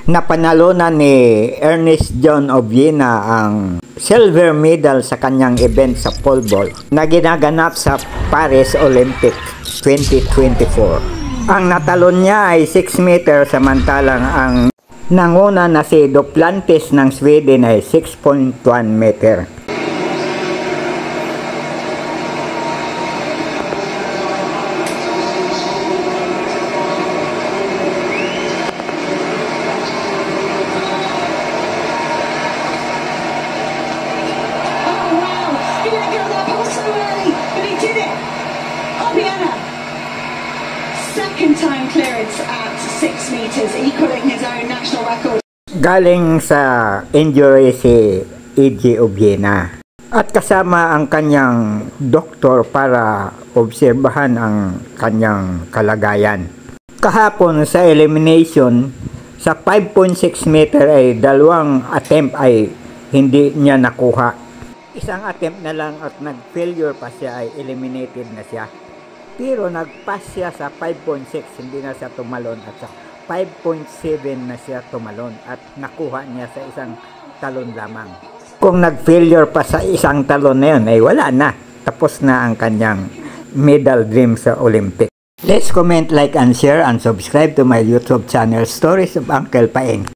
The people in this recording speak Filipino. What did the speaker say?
Napanalunan ni Ernest John Obiena ang silver medal sa kanyang event sa pole vault na ginaganap sa Paris Olympic 2024. Ang natalon niya ay 6 meter samantalang ang nanguna na si Duplantis ng Sweden ay 6.1 meter. Second time clearance at 6 meters, equaling his own national record. Galing sa injury si E.J. Obiena at kasama ang kanyang doktor para obserbahan ang kanyang kalagayan. Kahapon sa elimination sa 5.6 meter ay dalawang attempt ay hindi niya nakuha. Isang attempt na lang at nag-failure pa siya ay eliminated na siya. Pero nag-pass siya sa 5.6, hindi na siya tumalon at sa 5.7 na siya tumalon at nakuha niya sa isang talon lamang. Kung nag-failure pa sa isang talon na yun, ay wala na. Tapos na ang kanyang medal dream sa Olympic. Let's comment, like, and share, and subscribe to my YouTube channel, Stories of Uncle Paeng.